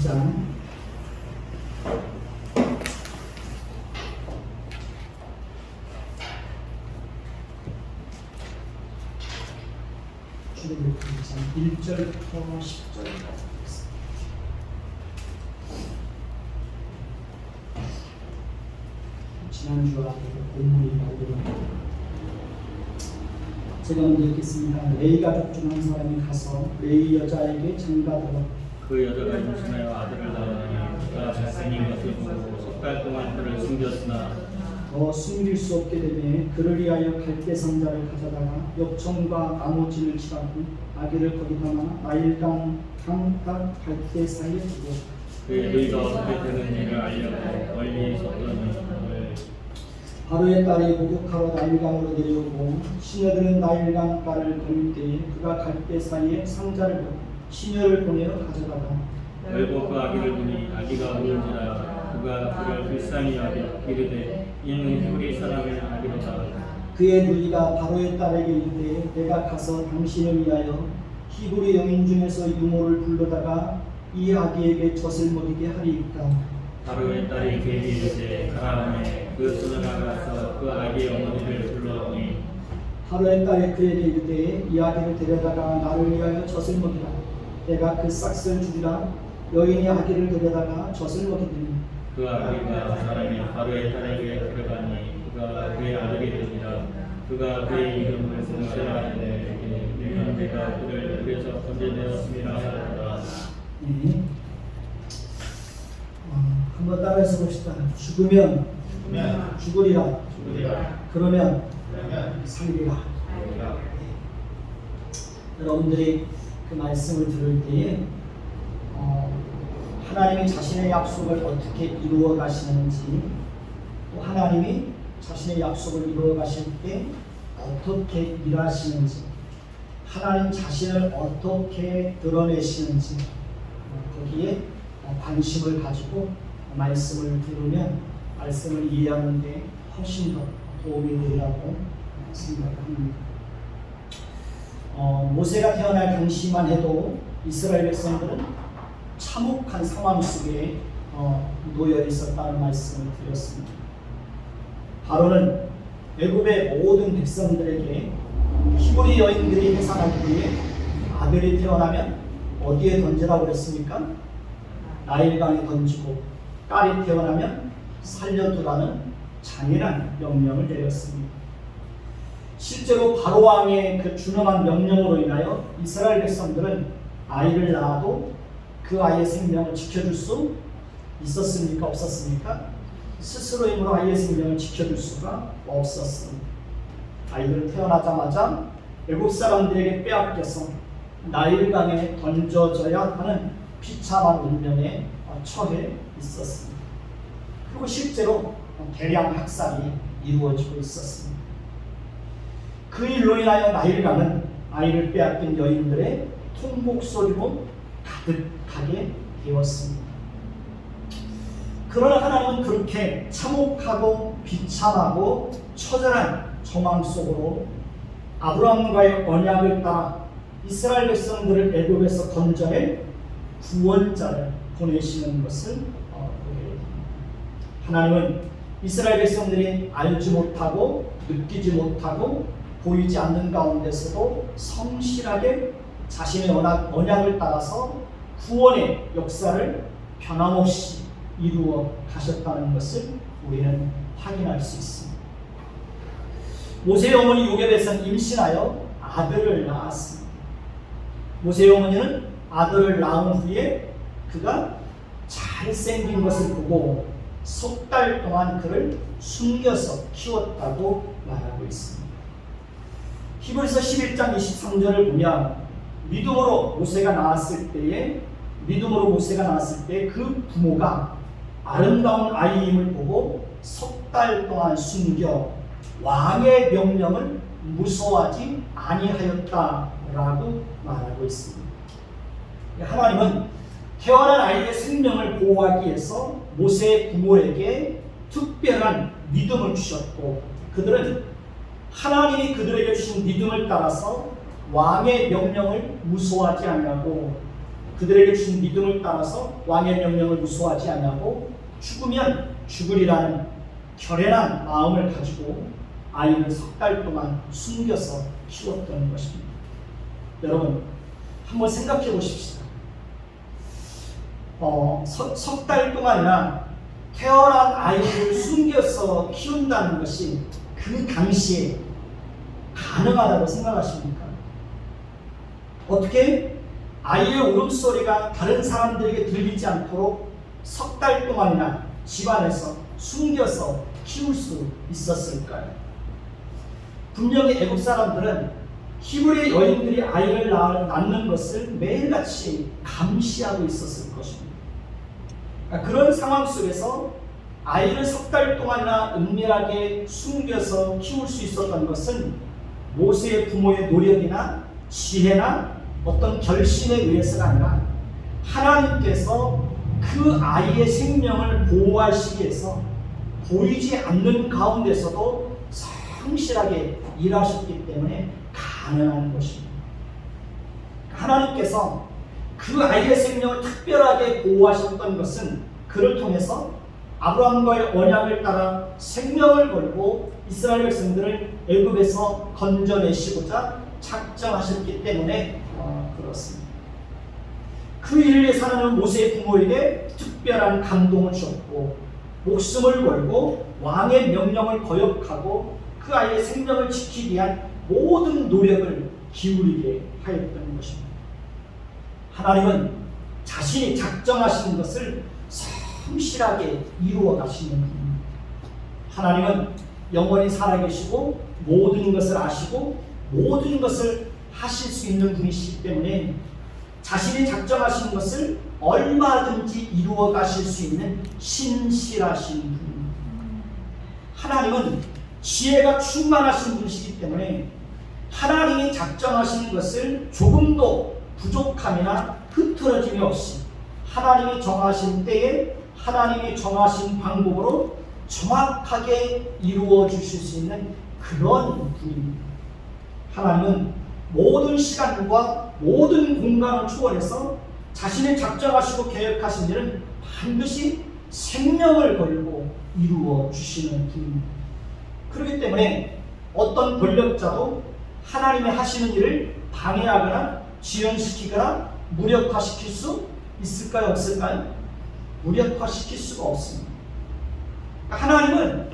12장 출애굽기 2장 1절부터 10절까지 지난주와 본문이 나오도록 제가 먼저 읽겠습니다. 레위 가족 중 한 사람이 가서 레위 여자에게 장가들어 그 여자가 임신하여 아들을 낳으니 그가 잘생긴 것을 보고 석 달 동안 그를 숨겼으나 더 숨길 수 없게 되매 그를 위하여 갈대 상자를 가져다가 엽청과 나무진을 칠하고 아기를 거기다가 나일강 강가 갈대 사이에 두고 그의 누이가 어떻게 되는 일을 알려고 멀리 있었더니 바로의 딸이 목욕하러 나일강으로 내려오고 시녀들은 나일강가를 거닐 때에 그가 갈대 사이에 상자를 보고 시녀를 보내어 가져다가 열고 그 아기를 보니 아기가 우는지라 그가 그를 불쌍히 여겨 이르되 이는 히브리 사람의 아기로다. 그의 누이가 바로의 딸에게 이르되 내가 가서 당신을 위하여 히브리 여인 중에서 유모를 불러다가 이 아기에게 젖을 먹이게 하리이까. 바로의 딸이 그에게 이르되 가라 하매 그 손을 나가서 그 아기의 어머니를 불러오니 바로의 딸이 그에게 이르되 이 아기를 데려다가 나를 위하여 젖을 먹이라. 내가 그 싹을 주리라. 여인이 아기를 데려다가 젖을 먹이더니 그 아기가 사람이 바로의 딸에게 데려가니 그가 그의 아들이 되니라. 그가 그의 이름을 모세라 하되 이는 내가 그를 물에서 건져내었음이라 하더라. 네. 한번 따라해서 봅시다. 죽으면 죽으리라. 그러면 살리라. 여러분들이 그 말씀을 들을 때에 하나님이 자신의 약속을 어떻게 이루어 가시는지, 또 하나님이 자신의 약속을 이루어 가실 때 어떻게 일하시는지, 하나님 자신을 어떻게 드러내시는지 거기에 관심을 가지고 말씀을 들으면 말씀을 이해하는 데 훨씬 더 도움이 되리라고 생각합니다. 모세가 태어날 당시만 해도 이스라엘 백성들은 참혹한 상황 속에 놓여 있었다는 말씀을 드렸습니다. 바로는 애굽의 모든 백성들에게 히브리 여인들이 해산할 때에 아들이 태어나면 어디에 던지라고 그랬습니까? 나일강에 던지고 딸이 태어나면 살려두라는 장인한 명령을 내렸습니다. 실제로 바로 왕의 그 준엄한 명령으로 인하여 이스라엘 백성들은 아이를 낳아도 그 아이의 생명을 지켜줄 수 있었습니까? 없었습니까? 스스로의 힘으로 아이의 생명을 지켜줄 수가 없었습니다. 아이들은 태어나자마자 애굽 사람들에게 빼앗겨서 나일강에 던져져야 하는 비참한 운명에 처해 있었습니다. 그리고 실제로 대량 학살이 이루어지고 있었습니다. 그 일로 인하여 나일강은 아이를 빼앗긴 여인들의 통곡 소리로 가득하게 되었습니다. 그러나 하나님은 그렇게 참혹하고 비참하고 처절한 정황 속으로 아브라함과의 언약을 따라 이스라엘 백성들을 애굽에서 건져낼 구원자를 보내시는 것을 보게 됩니다. 하나님은 이스라엘 백성들이 알지 못하고 느끼지 못하고 보이지 않는 가운데서도 성실하게 자신의 언약을 따라서 구원의 역사를 변함없이 이루어 가셨다는 것을 우리는 확인할 수 있습니다. 모세의 어머니 요게벳은 임신하여 아들을 낳았습니다. 모세의 어머니는 아들을 낳은 후에 그가 잘생긴 것을 보고 석 달 동안 그를 숨겨서 키웠다고 말하고 있습니다. 히브리서 11장 23절을 보면 믿음으로 모세가 나왔을 때에 그 부모가 아름다운 아이임을 보고 석 달 동안 숨겨 왕의 명령을 무서워하지 아니하였다라고 말하고 있습니다. 하나님은 태어난 아이의 생명을 보호하기 위해서 모세의 부모에게 특별한 믿음을 주셨고, 그들은 하나님이 그들에게 주신 믿음을 따라서 왕의 명령을 무서워하지 않냐고 그들에게 주신 믿음을 따라서 왕의 명령을 무소하지 아니하고 죽으면 죽으리라는 결연한 마음을 가지고 아이를 3달 동안 숨겨서 키웠던 것입니다. 여러분 한번 생각해 보십시다. 석 달 동안이나 태어난 아이를 숨겨서 키운다는 것이 그 당시에 가능하다고 생각하십니까? 어떻게 아이의 울음소리가 다른 사람들에게 들리지 않도록 석 달 동안이나 집안에서 숨겨서 키울 수 있었을까요? 분명히 애국 사람들은 히브리 여인들이 아이를 낳는 것을 매일같이 감시하고 있었을 것입니다. 그런 상황 속에서 아이를 석 달 동안이나 은밀하게 숨겨서 키울 수 있었던 것은 모세의 부모의 노력이나 지혜나 어떤 결심에 의해서가 아니라 하나님께서 그 아이의 생명을 보호하시기 위해서 보이지 않는 가운데서도 성실하게 일하셨기 때문에 가능한 것입니다. 하나님께서 그 아이의 생명을 특별하게 보호하셨던 것은 그를 통해서 아브라함과의 언약을 따라 생명을 걸고 이스라엘 백성들을 애굽에서 건져내시고자 작정하셨기 때문에 그렇습니다. 그 일을 위해서 하나님은 모세의 부모에게 특별한 감동을 주었고 목숨을 걸고 왕의 명령을 거역하고 그 아이의 생명을 지키기 위한 모든 노력을 기울이게 하였던 것입니다. 하나님은 자신이 작정하신 것을 성실하게 이루어 가시는 분입니다. 하나님은 영원히 살아계시고 모든 것을 아시고 모든 것을 하실 수 있는 분이시기 때문에 자신이 작정하신 것을 얼마든지 이루어 가실 수 있는 신실하신 분입니다. 하나님은 지혜가 충만하신 분이시기 때문에 하나님이 작정하신 것을 조금도 부족함이나 흐트러짐이 없이 하나님이 정하신 때에 하나님이 정하신 방법으로 정확하게 이루어 주실 수 있는 그런 분입니다. 하나님은 모든 시간과 모든 공간을 초월해서 자신이 작정하시고 계획하신 일은 반드시 생명을 걸고 이루어 주시는 분입니다. 그렇기 때문에 어떤 권력자도 하나님이 하시는 일을 방해하거나 지연시키거나 무력화시킬 수 있을까요? 없을까요? 무력화시킬 수가 없습니다. 하나님은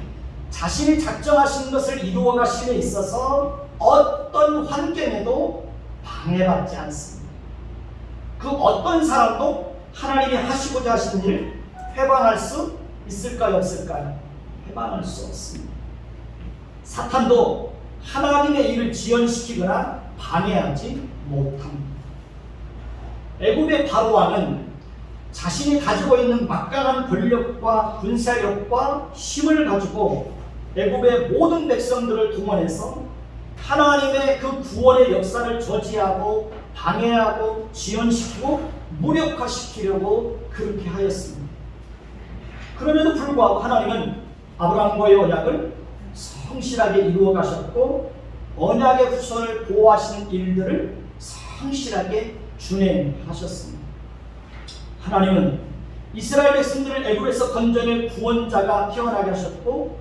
자신이 작정하신 것을 이루어 가심에 있어서 어떤 환경에도 방해받지 않습니다. 그 어떤 사람도 하나님이 하시고자 하시는 일을 회방할 수 있을까요? 없을까요? 회방할 수 없습니다. 사탄도 하나님의 일을 지연시키거나 방해하지 못합니다. 애굽의 바로왕은 자신이 가지고 있는 막강한 권력과 군사력과 힘을 가지고 애굽의 모든 백성들을 동원해서 하나님의 그 구원의 역사를 저지하고 방해하고 지연시키고 무력화시키려고 그렇게 하였습니다. 그럼에도 불구하고 하나님은 아브라함과의 언약을 성실하게 이루어 가셨고 언약의 후손을 보호하시는 일들을 성실하게 준행하셨습니다. 하나님은 이스라엘 백성들을 애굽에서 건져낼 구원자가 태어나게 하셨고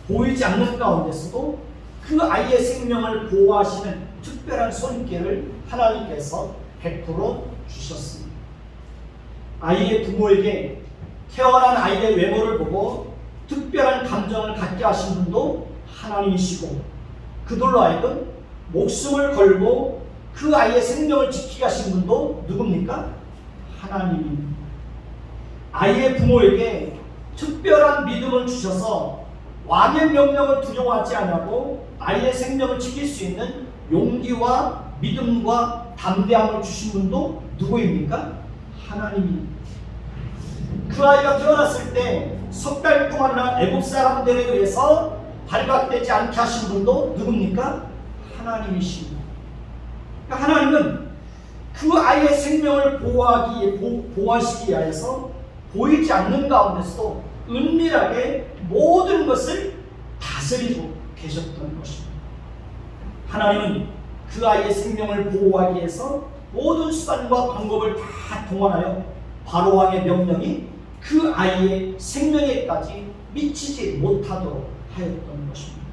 보이지 않는 가운데서도 그 아이의 생명을 보호하시는 특별한 손길을 하나님께서 베풀어 주셨습니다. 아이의 부모에게 태어난 아이의 외모를 보고 특별한 감정을 갖게 하신 분도 하나님이시고 그들로 하여금 목숨을 걸고 그 아이의 생명을 지키게 하신 분도 누굽니까? 하나님입니다. 아이의 부모에게 특별한 믿음을 주셔서 왕의 명령을 두려워하지 않고 아이의 생명을 지킬 수 있는 용기와 믿음과 담대함을 주신 분도 누구입니까? 하나님입니다. 그 아이가 태어났을 때 석 달 동안이나 애국 사람들에 의해서 발각되지 않게 하신 분도 누굽니까? 하나님이십니다. 그러니까 하나님은 그 아이의 생명을 보호하시기 위해서 보이지 않는 가운데서도 은밀하게 모든 것을 다스리고 계셨던 것입니다. 하나님은 그 아이의 생명을 보호하기 위해서 모든 수단과 방법을 다 동원하여 바로왕의 명령이 그 아이의 생명에까지 미치지 못하도록 하였던 것입니다.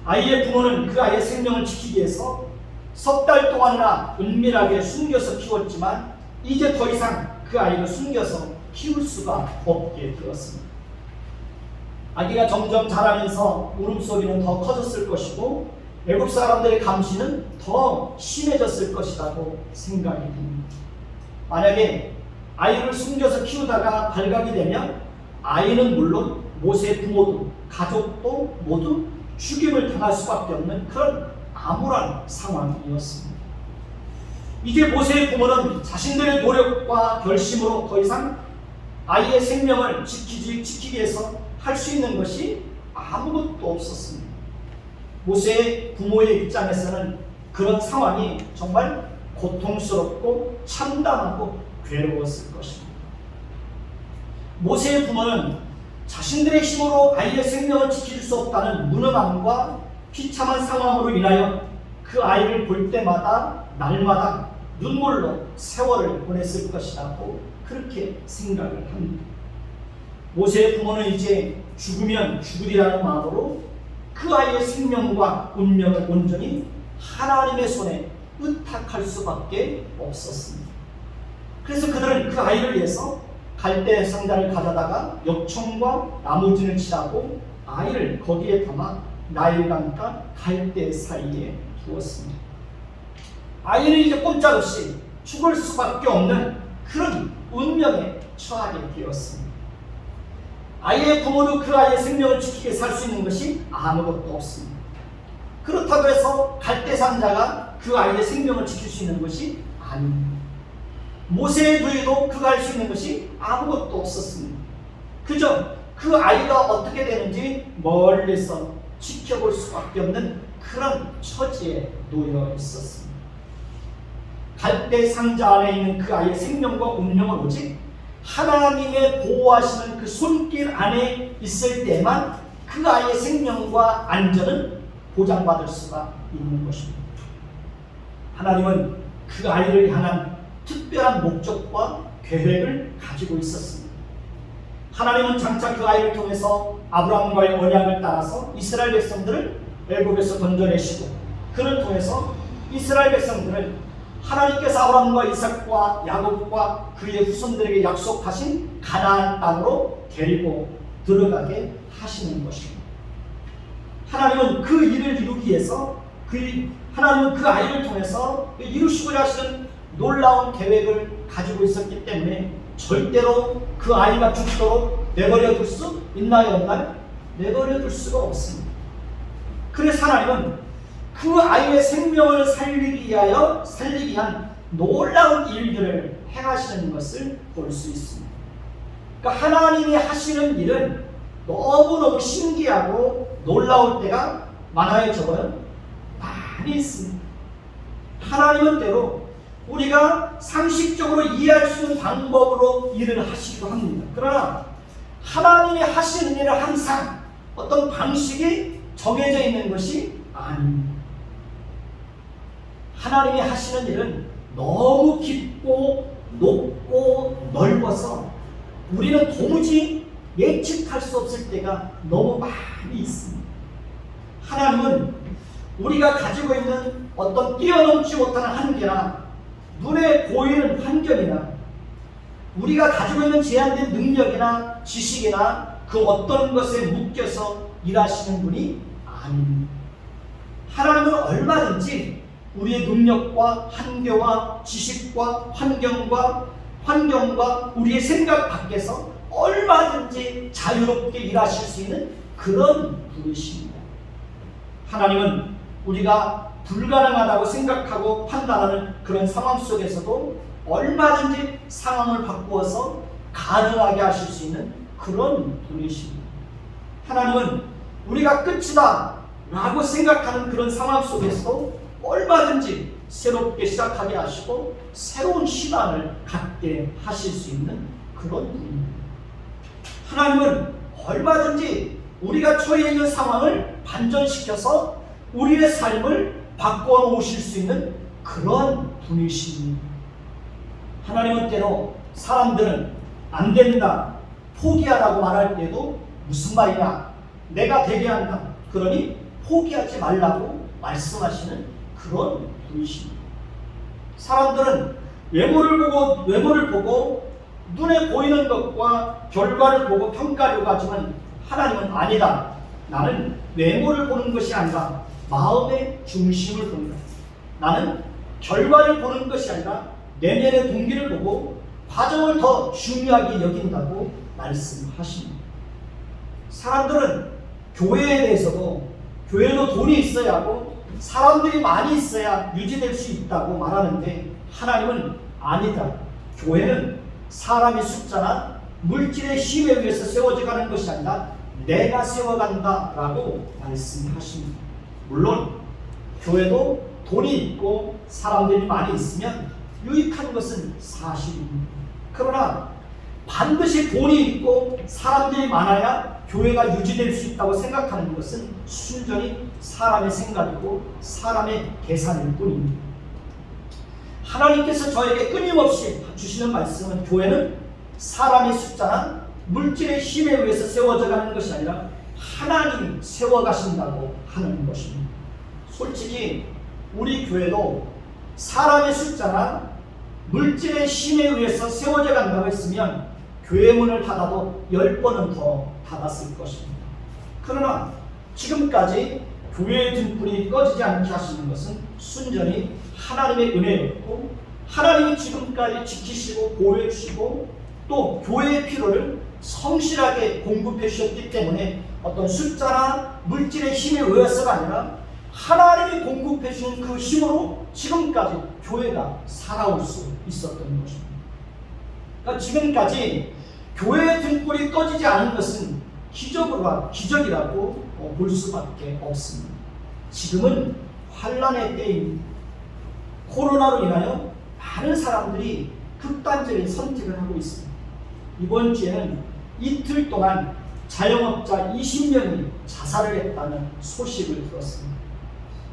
아이의 부모는 그 아이의 생명을 지키기 위해서 석 달 동안이나 은밀하게 숨겨서 키웠지만 이제 더 이상 그 아이를 숨겨서 키울 수가 없게 되었습니다. 아기가 점점 자라면서 울음소리는 더 커졌을 것이고 애굽 사람들의 감시는 더 심해졌을 것이라고 생각이 듭니다. 만약에 아이를 숨겨서 키우다가 발각이 되면 아이는 물론 모세의 부모도 가족도 모두 죽임을 당할 수밖에 없는 그런 암울한 상황이었습니다. 이제 모세의 부모는 자신들의 노력과 결심으로 더 이상 아이의 생명을 지키기 위해서 할 수 있는 것이 아무것도 없었습니다. 모세의 부모의 입장에서는 그런 상황이 정말 고통스럽고 참담하고 괴로웠을 것입니다. 모세의 부모는 자신들의 힘으로 아이의 생명을 지킬 수 없다는 무능함과 비참한 상황으로 인하여 그 아이를 볼 때마다 날마다 눈물로 세월을 보냈을 것이라고 그렇게 생각을 합니다. 모세의 부모는 이제 죽으면 죽으리라는 마음으로 그 아이의 생명과 운명을 온전히 하나님의 손에 의탁할 수밖에 없었습니다. 그래서 그들은 그 아이를 위해서 갈대 상자를 가져다가 엽청과 나무진을 칠하고 아이를 거기에 담아 나일강과 갈대 사이에 두었습니다. 아이는 이제 꼼짝없이 죽을 수밖에 없는 그런 운명에 처하게 되었습니다. 아이의 부모도 그 아이의 생명을 지키게 살 수 있는 것이 아무것도 없습니다. 그렇다고 해서 갈대 상자가 그 아이의 생명을 지킬 수 있는 것이 아닙니다. 모세의 부위도 그가 할 수 있는 것이 아무것도 없었습니다. 그저 그 아이가 어떻게 되는지 멀리서 지켜볼 수밖에 없는 그런 처지에 놓여 있었습니다. 갈대 상자 안에 있는 그 아이의 생명과 운명은 오직 하나님의 보호하시는 그 손길 안에 있을 때만 그 아이의 생명과 안전은 보장받을 수가 있는 것입니다. 하나님은 그 아이를 향한 특별한 목적과 계획을 가지고 있었습니다. 하나님은 장차 그 아이를 통해서 아브라함과의 언약을 따라서 이스라엘 백성들을 애굽에서 건져내시고 그를 통해서 이스라엘 백성들을 하나님께서 아브라함과 이삭과 야곱과 그의 후손들에게 약속하신 가나안 땅으로 데리고 들어가게 하시는 것입니다. 하나님은 그 일을 이루기 위해서 하나님은 그 아이를 통해서 이루시고자 하시는 놀라운 계획을 가지고 있었기 때문에 절대로 그 아이가 죽도록 내버려 둘 수 있나요, 없나요? 내버려 둘 수가 없습니다. 그래서 하나님은 그 아이의 생명을 살리기 위한 놀라운 일들을 행하시는 것을 볼 수 있습니다. 그러니까 하나님이 하시는 일은 너무너무 신기하고 놀라울 때가 많아요, 적어요? 많이 있습니다. 하나님은 때로 우리가 상식적으로 이해할 수 있는 방법으로 일을 하시기도 합니다. 그러나 하나님이 하시는 일은 항상 어떤 방식이 정해져 있는 것이 아닙니다. 하나님이 하시는 일은 너무 깊고 높고 넓어서 우리는 도무지 예측할 수 없을 때가 너무 많이 있습니다. 하나님은 우리가 가지고 있는 어떤 뛰어넘지 못하는 한계나 눈에 보이는 환경이나 우리가 가지고 있는 제한된 능력이나 지식이나 그 어떤 것에 묶여서 일하시는 분이 아닙니다. 하나님은 얼마든지 우리의 능력과 한계와 지식과 환경과 우리의 생각 밖에서 얼마든지 자유롭게 일하실 수 있는 그런 분이십니다. 하나님은 우리가 불가능하다고 생각하고 판단하는 그런 상황 속에서도 얼마든지 상황을 바꾸어서 가능하게 하실 수 있는 그런 분이십니다. 하나님은 우리가 끝이다 라고 생각하는 그런 상황 속에서도 얼마든지 새롭게 시작하게 하시고 새로운 신앙을 갖게 하실 수 있는 그런 분입니다. 하나님은 얼마든지 우리가 처해 있는 상황을 반전시켜서 우리의 삶을 바꿔 놓으실 수 있는 그런 분이십니다. 하나님은 때로 사람들은 안 된다, 포기하라고 말할 때도 무슨 말이냐, 내가 되게 한다, 그러니 포기하지 말라고 말씀하시는 그런 분이십니다. 사람들은 외모를 보고 눈에 보이는 것과 결과를 보고 평가하려고 하지만 하나님은 아니다. 나는 외모를 보는 것이 아니라 마음의 중심을 본다. 나는 결과를 보는 것이 아니라 내면의 동기를 보고 과정을 더 중요하게 여긴다고 말씀하십니다. 사람들은 교회에 대해서도 교회도 돈이 있어야 하고 사람들이 많이 있어야 유지될 수 있다고 말하는데 하나님은 아니다. 교회는 사람의 숫자나 물질의 힘에 의해서 세워져 가는 것이 아니라 내가 세워간다 라고 말씀하십니다. 물론 교회도 돈이 있고 사람들이 많이 있으면 유익한 것은 사실입니다. 그러나 반드시 돈이 있고 사람들이 많아야 교회가 유지될 수 있다고 생각하는 것은 순전히 사람의 생각이고 사람의 계산일 뿐입니다. 하나님께서 저에게 끊임없이 주시는 말씀은 교회는 사람의 숫자나 물질의 힘에 의해서 세워져 가는 것이 아니라 하나님이 세워가신다고 하는 것입니다. 솔직히 우리 교회도 사람의 숫자나 물질의 힘에 의해서 세워져 간다고 했으면 교회 문을 닫아도 10번은 더 닫았을 것입니다. 그러나 지금까지 교회의 등불이 꺼지지 않게 하시는 것은 순전히 하나님의 은혜였고 하나님이 지금까지 지키시고 보호해 주시고 또 교회의 필요를 성실하게 공급해 주셨기 때문에 어떤 숫자나 물질의 힘에 의해서가 아니라 하나님이 공급해 주신 그 힘으로 지금까지 교회가 살아올 수 있었던 것입니다. 그러니까 지금까지 교회의 등불이 꺼지지 않은 것은 기적이라고 볼 수밖에 없습니다. 지금은 환난의 때입니다. 코로나로 인하여 많은 사람들이 극단적인 선택을 하고 있습니다. 이번 주에는 이틀 동안 자영업자 20명이 자살을 했다는 소식을 들었습니다.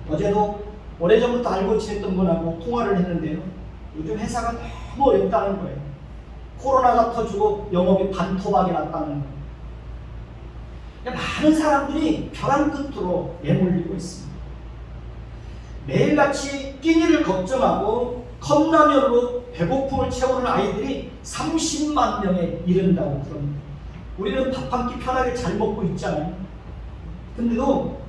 어제도 오래전부터 알고 지냈던 분하고 통화를 했는데요. 요즘 회사가 너무 어렵다는 거예요. 코로나가 터지고 영업이 반토막이 났다는 거예요. 많은 사람들이 벼랑 끝으로 내몰리고 있습니다. 매일같이 끼니를 걱정하고 컵라면으로 배고픔을 채우는 아이들이 30만 명에 이른다고 그럽니다. 우리는 밥 한 끼 편하게 잘 먹고 있잖아요. 근데도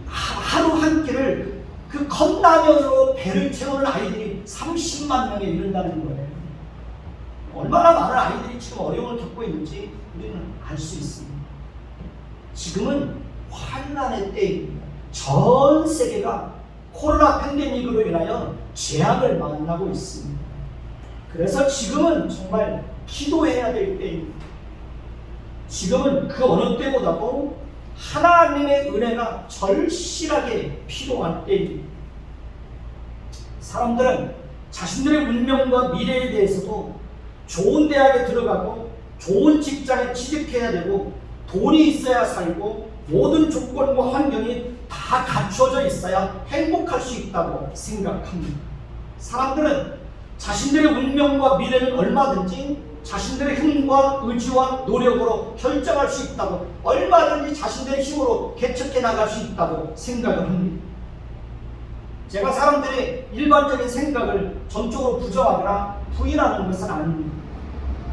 하루 한 끼를 그 컵라면으로 배를 채우는 아이들이 30만 명에 이른다는 거예요. 얼마나 많은 아이들이 지금 어려움을 겪고 있는지 우리는 알 수 있습니다. 지금은 환난의 때입니다. 전 세계가 코로나 팬데믹으로 인하여 재앙을 만나고 있습니다. 그래서 지금은 정말 기도해야 될 때입니다. 지금은 그 어느 때보다도 하나님의 은혜가 절실하게 필요한 때입니다. 사람들은 자신들의 운명과 미래에 대해서도 좋은 대학에 들어가고 좋은 직장에 취직해야 되고 돈이 있어야 살고 모든 조건과 환경이 다 갖춰져 있어야 행복할 수 있다고 생각합니다. 사람들은 자신들의 운명과 미래는 얼마든지 자신들의 힘과 의지와 노력으로 결정할 수 있다고, 얼마든지 자신들의 힘으로 개척해 나갈 수 있다고 생각을 합니다. 제가 사람들의 일반적인 생각을 전적으로 부정하거나 부인하는 것은 아닙니다.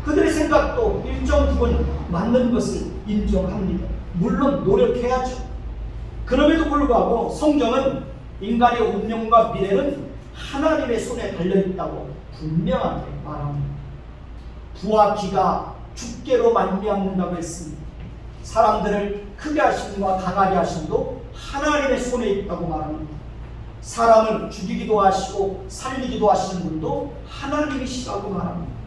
그들의 생각도 일정 부분 맞는 것을 인정합니다. 물론 노력해야죠. 그럼에도 불구하고 성경은 인간의 운명과 미래는 하나님의 손에 달려있다고 분명하게 말합니다. 부와 기가 주께로 말미암는다고 했습니다. 사람들을 크게 하심과 강하게 하심도 하나님의 손에 있다고 말합니다. 사람을 죽이기도 하시고 살리기도 하시는 분도 하나님이시라고 말합니다.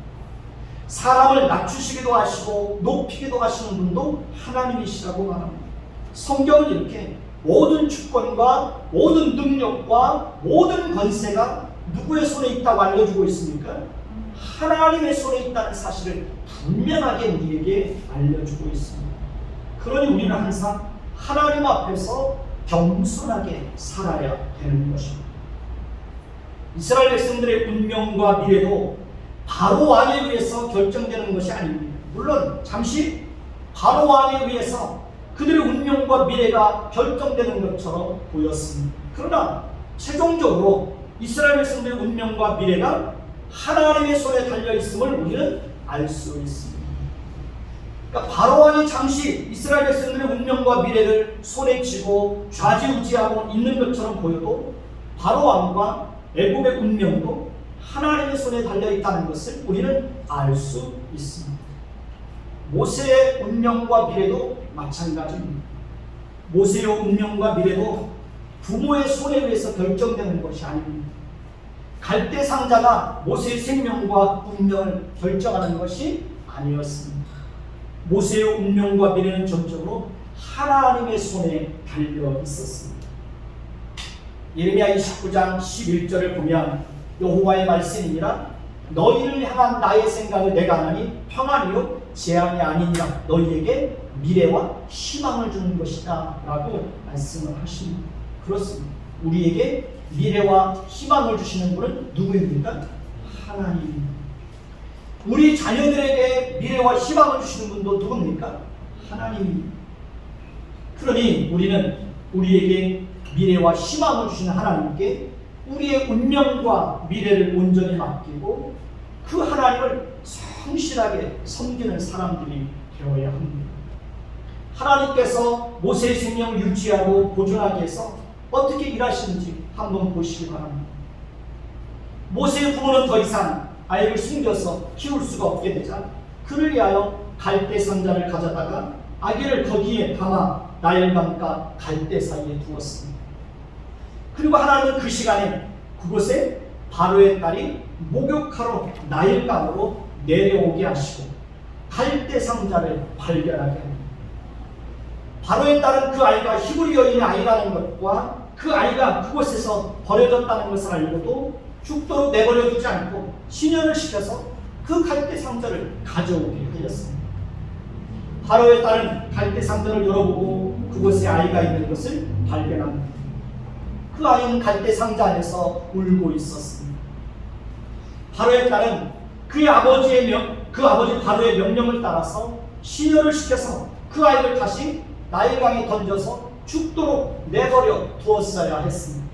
사람을 낮추시기도 하시고 높이기도 하시는 분도 하나님이시라고 말합니다. 성경은 이렇게 모든 주권과 모든 능력과 모든 권세가 누구의 손에 있다고 알려주고 있습니까? 하나님의 손에 있다는 사실을 분명하게 우리에게 알려주고 있습니다. 그러니 우리는 항상 하나님 앞에서 겸손하게 살아야 되는 것입니다. 이스라엘 백성들의 운명과 미래도 바로 왕에 의해서 결정되는 것이 아닙니다. 물론 잠시 바로 왕에 의해서 그들의 운명과 미래가 결정되는 것처럼 보였습니다. 그러나 최종적으로 이스라엘 백성들의 운명과 미래가 하나님의 손에 달려 있음을 우리는 알 수 있습니다. 그러니까 바로 왕이 잠시 이스라엘 백성들의 운명과 미래를 손에 쥐고 좌지우지하고 있는 것처럼 보여도 바로 왕과 애굽의 운명도 하나님의 손에 달려 있다는 것을 우리는 알 수 있습니다. 모세의 운명과 미래도 마찬가지입니다. 모세의 운명과 미래도 부모의 손에 의해서 결정되는 것이 아닙니다. 갈대 상자가 모세의 생명과 운명을 결정하는 것이 아니었습니다. 모세의 운명과 미래는 전적으로 하나님의 손에 달려 있었습니다. 예레미야 29장 11절을 보면 여호와의 말씀이니라 너희를 향한 나의 생각을 내가 하나니 평안이요 재앙이 아니니라 너희에게 미래와 희망을 주는 것이다 라고 말씀을 하십니다. 그렇습니다. 우리에게 미래와 희망을 주시는 분은 누구입니까? 하나님입니다. 우리 자녀들에게 미래와 희망을 주시는 분도 누굽니까? 하나님입니다. 그러니 우리는 우리에게 미래와 희망을 주시는 하나님께 우리의 운명과 미래를 온전히 맡기고 그 하나님을 성실하게 섬기는 사람들이 되어야 합니다. 하나님께서 모세의 생명을 유지하고 보존하기 위해서 어떻게 일하시는지 한번 보시기 바랍니다. 모세의 부모는 더 이상 아이를 숨겨서 키울 수가 없게 되자 그를 위하여 갈대 상자를 가져다가 아기를 거기에 담아 나일강과 갈대 사이에 두었습니다. 그리고 하나님은 그 시간에 그곳에 바로의 딸이 목욕하러 나일강으로 내려오게 하시고 갈대 상자를 발견하게 합니다. 바로의 딸은 그 아이가 히브리 여인의 아이라는 것과 그 아이가 그곳에서 버려졌다는 것을 알고도 죽도록 내버려두지 않고 신현을 시켜서 그 갈대 상자를 가져오게 하였습니다. 바로의 딸은 갈대 상자를 열어보고 그곳에 아이가 있는 것을 발견합니다. 그 아이는 갈대 상자 안에서 울고 있었습니다. 바로의 딸은 그 아버지 바로의 명령을 따라서 신현을 시켜서 그 아이를 다시 나일강에 던져서 죽도록 내버려 두었어야 했습니다.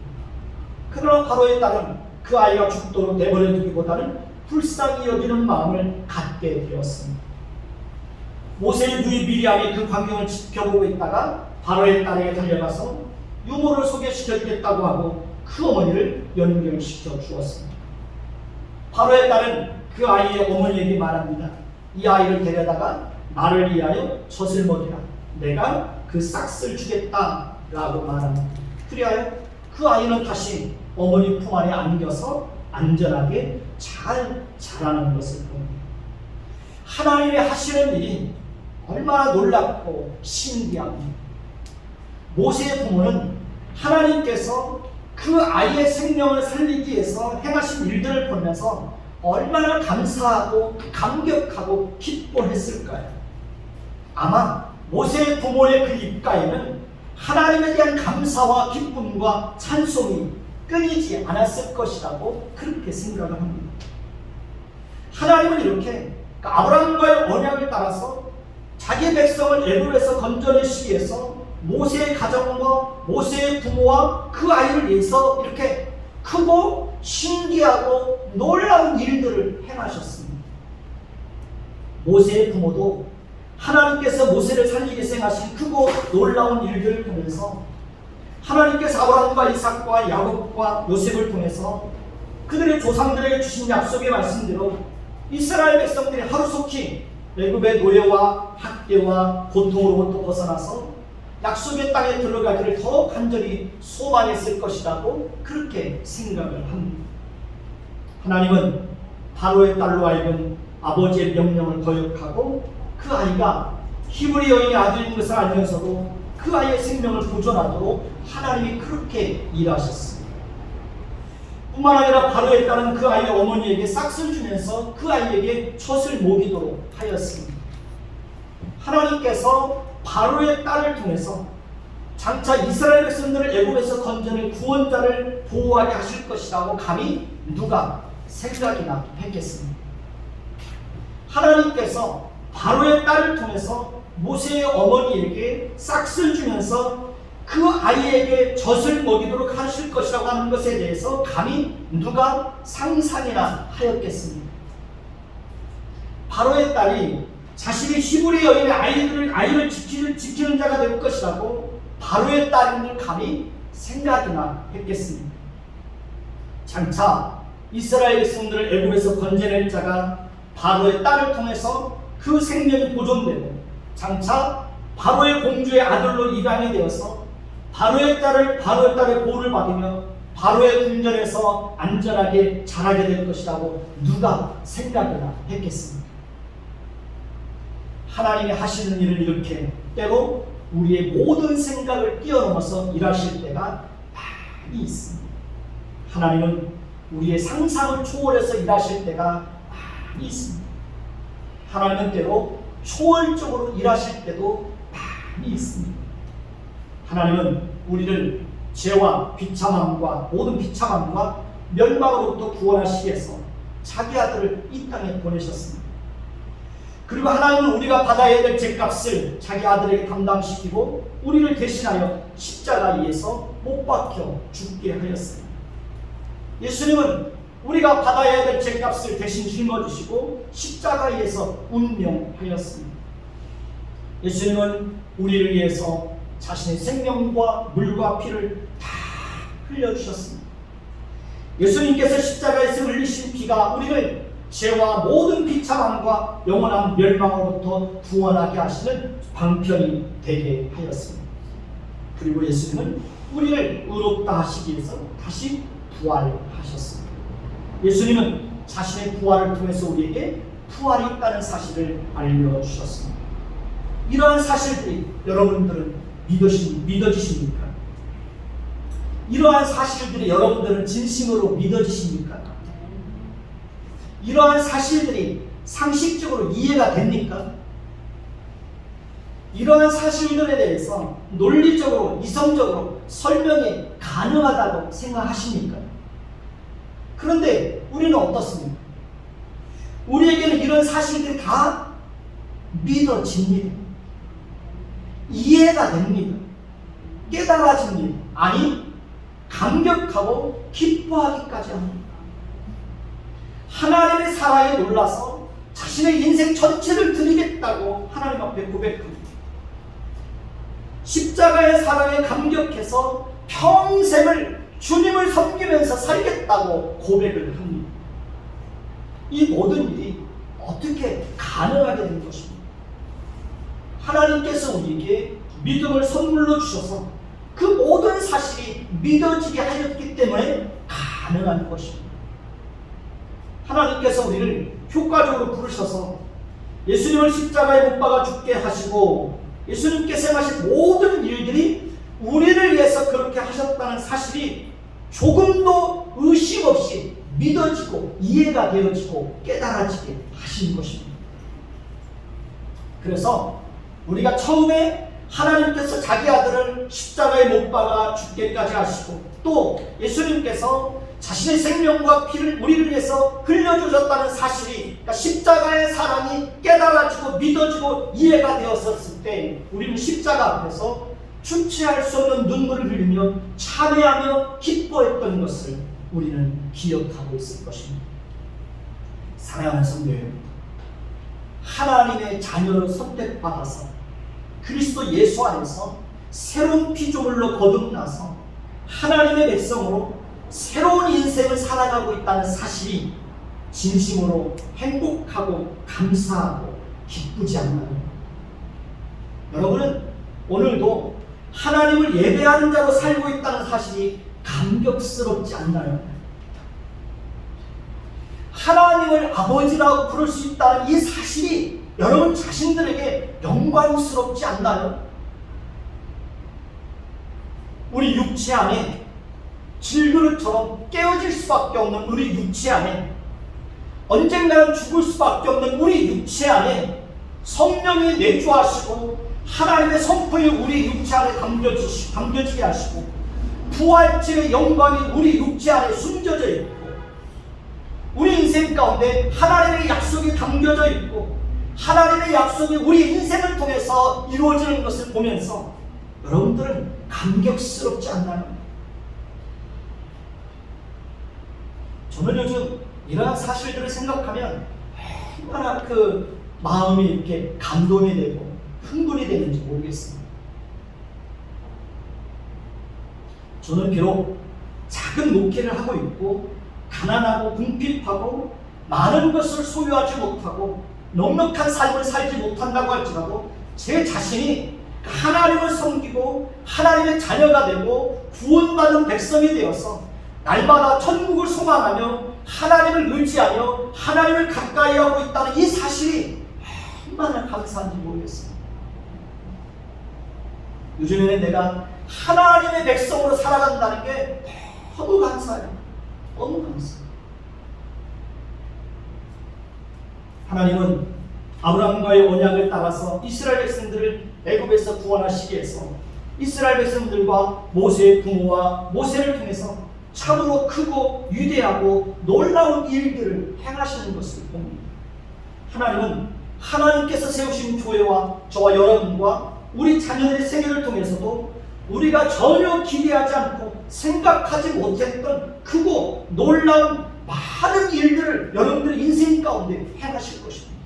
그러나 바로의 딸은 그 아이가 죽도록 내버려 두기보다는 불쌍히 여기는 마음을 갖게 되었습니다. 모세의 누이 미리암이 그 광경을 지켜보고 있다가 바로의 딸에게 달려가서 유모를 소개시켜주겠다고 하고 그 어머니를 연결시켜 주었습니다. 바로의 딸은 그 아이의 어머니에게 말합니다. 이 아이를 데려다가 나를 위하여 젖을 먹이라. 내가 그 싹을 주겠다 라고 말합니다. 그리하여 그 아이는 다시 어머니 품 안에 안겨서 안전하게 잘 자라는 것을 봅니다. 하나님이 하시는 일이 얼마나 놀랍고 신기합니다. 모세의 부모는 하나님께서 그 아이의 생명을 살리기 위해서 행하신 일들을 보면서 얼마나 감사하고 감격하고 기뻐했을까요? 아마 모세의 부모의 그 입가에는 하나님에 대한 감사와 기쁨과 찬송이 끊이지 않았을 것이라고 그렇게 생각을 합니다. 하나님은 이렇게 아브라함과의 언약을 따라서 자기 백성을 애굽에서 건져내시기 위해서 모세의 가정과 모세의 부모와 그 아이를 위해서 이렇게 크고 신기하고 놀라운 일들을 행하셨습니다. 모세의 부모도 하나님께서 모세를 살리기 위해서 행하신 크고 놀라운 일들을 보면서 하나님께서 아브라함과 이삭과 야곱과 요셉을 통해서 그들의 조상들에게 주신 약속의 말씀대로 이스라엘 백성들이 하루속히 애굽의 노예와 학대와 고통으로부터 벗어나서 약속의 땅에 들어가기를 더 간절히 소망했을 것이라고 그렇게 생각을 합니다. 하나님은 바로의 딸로 하여금 아버지의 명령을 거역하고 그 아이가 히브리 여인의 아들인 것을 알면서도 그 아이의 생명을 보존하도록 하나님이 그렇게 일하셨습니다. 뿐만 아니라 바로의 딸은 그 아이의 어머니에게 싹을 주면서 그 아이에게 젖을 먹이도록 하였습니다. 하나님께서 바로의 딸을 통해서 장차 이스라엘 백성들을 애굽에서 건져낼 구원자를 보호하게 하실 것이라고 감히 누가 생각이나 했겠습니까? 하나님께서 바로의 딸을 통해서 모세의 어머니에게 싹쓸 주면서 그 아이에게 젖을 먹이도록 하실 것이라고 하는 것에 대해서 감히 누가 상상이나 하였겠습니까? 바로의 딸이 자신의 히브리 여인의 아이를 지키는 자가 될 것이라고 바로의 딸임을 감히 생각이나 했겠습니까? 장차 이스라엘 백성들을 애굽에서 건져낼 자가 바로의 딸을 통해서 그 생명이 보존되고 장차 바로의 공주의 아들로 입양이 되어서 바로의 딸의 보호를 받으며 바로의 궁전에서 안전하게 자라게 될 것이라고 누가 생각이나 했겠습니까? 하나님이 하시는 일은 이렇게 때로 우리의 모든 생각을 뛰어넘어서 일하실 때가 많이 있습니다. 하나님은 우리의 상상을 초월해서 일하실 때가 많이 있습니다. 하나님은 때로 초월적으로 일하실 때도 많이 있습니다. 하나님은 우리를 죄와 비참함과 모든 비참함과 멸망으로부터 구원하시기 위해서 자기 아들을 이 땅에 보내셨습니다. 그리고 하나님은 우리가 받아야 될 죄값을 자기 아들에게 담당시키고 우리를 대신하여 십자가에서 못 박혀 죽게 하였습니다. 예수님은 우리가 받아야 될 죄값을 대신 짊어지시고 십자가에서 운명하였습니다. 예수님은 우리를 위해서 자신의 생명과 물과 피를 다 흘려주셨습니다. 예수님께서 십자가에서 흘리신 피가 우리를 죄와 모든 비참함과 영원한 멸망으로부터 구원하게 하시는 방편이 되게 하였습니다. 그리고 예수님은 우리를 의롭다 하시기 위해서 다시 부활하셨습니다. 예수님은 자신의 부활을 통해서 우리에게 부활이 있다는 사실을 알려주셨습니다. 이러한 사실들이 여러분들은 믿어지십니까? 이러한 사실들이 여러분들은 진심으로 믿어지십니까? 이러한 사실들이 상식적으로 이해가 됩니까? 이러한 사실들에 대해서 논리적으로, 이성적으로 설명이 가능하다고 생각하십니까? 그런데 우리는 어떻습니까? 우리에게는 이런 사실들이 다 믿어집니다. 이해가 됩니다. 깨달아집니다. 아니, 감격하고 기뻐하기까지 합니다. 하나님의 사랑에 놀라서 자신의 인생 전체를 드리겠다고 하나님 앞에 고백합니다. 십자가의 사랑에 감격해서 평생을 주님을 섬기면서 살겠다고 고백을 합니다. 이 모든 일이 어떻게 가능하게 된 것입니까? 하나님께서 우리에게 믿음을 선물로 주셔서 그 모든 사실이 믿어지게 하였기 때문에 가능한 것입니다. 하나님께서 우리를 효과적으로 부르셔서 예수님을 십자가에 못 박아 죽게 하시고 예수님께서 행하신 모든 일들이 우리를 위해서 그렇게 하셨다는 사실이 조금도 의심 없이 믿어지고 이해가 되어지고 깨달아지게 하신 것입니다. 그래서 우리가 처음에 하나님께서 자기 아들을 십자가에 못 박아 죽게까지 하시고 또 예수님께서 자신의 생명과 피를 우리를 위해서 흘려주셨다는 사실이, 그러니까 십자가의 사랑이 깨달아지고 믿어지고 이해가 되었을 때 우리는 십자가 앞에서 주체할 수 없는 눈물을 흘리며 찬양하며 기뻐했던 것을 우리는 기억하고 있을 것입니다. 사랑하는 성도 여러분, 하나님의 자녀로 선택받아서 그리스도 예수 안에서 새로운 피조물로 거듭나서 하나님의 백성으로 새로운 인생을 살아가고 있다는 사실이 진심으로 행복하고 감사하고 기쁘지 않나요? 여러분은 오늘도 하나님을 예배하는 자로 살고 있다는 사실이 감격스럽지 않나요? 하나님을 아버지라고 부를 수 있다는 이 사실이 여러분 자신들에게 영광스럽지 않나요? 우리 육체 안에 질그릇처럼 깨어질 수밖에 없는 우리 육체 안에, 언젠가는 죽을 수밖에 없는 우리 육체 안에 성령이 내주하시고 하나님의 선포에 우리 육체 안에 담겨지게 하시고 부활체의 영광이 우리 육체 안에 숨겨져 있고 우리 인생 가운데 하나님의 약속이 담겨져 있고 하나님의 약속이 우리 인생을 통해서 이루어지는 것을 보면서 여러분들은 감격스럽지 않나요? 저는 요즘 이러한 사실들을 생각하면 얼마나 그 마음이 이렇게 감동이 되고 흥분이 되는지 모르겠습니다. 저는 비록 작은 목회를 하고 있고 가난하고 궁핍하고 많은 것을 소유하지 못하고 넉넉한 삶을 살지 못한다고 할지라도 제 자신이 하나님을 섬기고 하나님의 자녀가 되고 구원받은 백성이 되어서 날마다 천국을 소망하며 하나님을 의지하며 하나님을 가까이 하고 있다는 이 사실이 얼마나 감사한지 모르겠습니다. 요즘에는 내가 하나님의 백성으로 살아간다는 게 너무 감사해요. 너무 감사해요. 하나님은 아브라함과의 언약을 따라서 이스라엘 백성들을 애굽에서 구원하시기 위해서 이스라엘 백성들과 모세의 부모와 모세를 통해서 참으로 크고 위대하고 놀라운 일들을 행하시는 것을 봅니다. 하나님은 하나님께서 세우신 교회와 저와 여러분과 우리 자녀들의 생애를 통해서도 우리가 전혀 기대하지 않고 생각하지 못했던 크고 놀라운 많은 일들을 여러분들 인생 가운데 행하실 것입니다.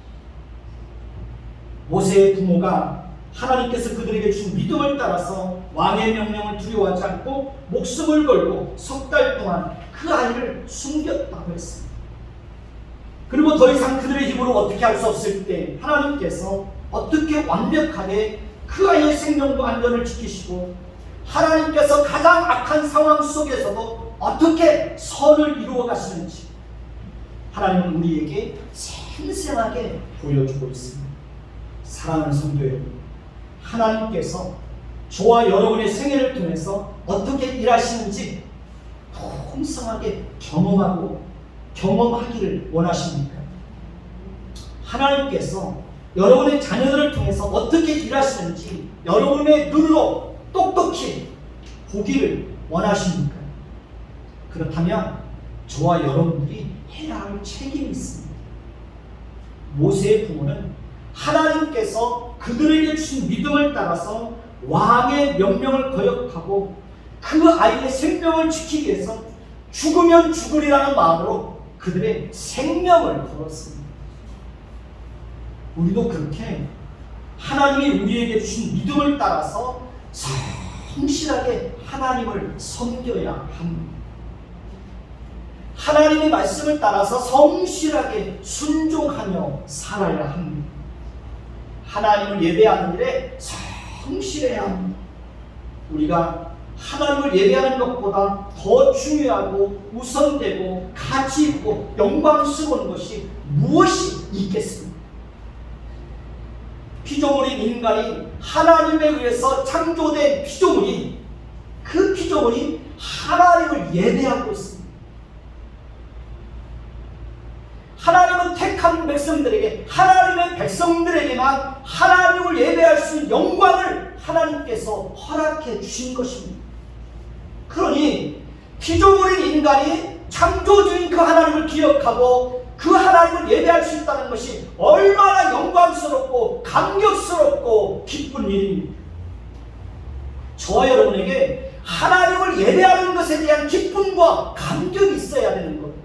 모세의 부모가 하나님께서 그들에게 준 믿음을 따라서 왕의 명령을 두려워하지 않고 목숨을 걸고 석 달 동안 그 아이를 숨겼다고 했습니다. 그리고 더 이상 그들의 힘으로 어떻게 할 수 없을 때 하나님께서 어떻게 완벽하게 그 아이의 생명과 안전을 지키시고 하나님께서 가장 악한 상황 속에서도 어떻게 선을 이루어 가시는지 하나님은 우리에게 생생하게 보여주고 있습니다. 사랑하는 성도 여러분, 하나님께서 저와 여러분의 생애를 통해서 어떻게 일하시는지 풍성하게 경험하기를 원하십니까? 하나님께서 여러분의 자녀들을 통해서 어떻게 일하시는지 여러분의 눈으로 똑똑히 보기를 원하십니까? 그렇다면 저와 여러분들이 해야 할 책임이 있습니다. 모세의 부모는 하나님께서 그들에게 주신 믿음을 따라서 왕의 명령을 거역하고 그 아이의 생명을 지키기 위해서 죽으면 죽으리라는 마음으로 그들의 생명을 걸었습니다. 우리도 그렇게 하나님이 우리에게 주신 믿음을 따라서 성실하게 하나님을 섬겨야 합니다. 하나님의 말씀을 따라서 성실하게 순종하며 살아야 합니다. 하나님을 예배하는 일에 성실해야 합니다. 우리가 하나님을 예배하는 것보다 더 중요하고 우선되고 가치 있고 영광스러운 것이 무엇이 있겠습니까? 피조물인 인간이 하나님에 의해서 창조된 피조물이 그 피조물이 하나님을 예배하고 있습니다. 하나님은 택한 백성들에게 하나님의 백성들에게만 하나님을 예배할 수 있는 영광을 하나님께서 허락해 주신 것입니다. 그러니 피조물인 인간이 창조주인 그 하나님을 기억하고 그 하나님을 예배할 수 있다는 것이 얼마나 영광스럽고 감격스럽고 기쁜 일입니까? 저와 여러분에게 하나님을 예배하는 것에 대한 기쁨과 감격이 있어야 되는 겁니다.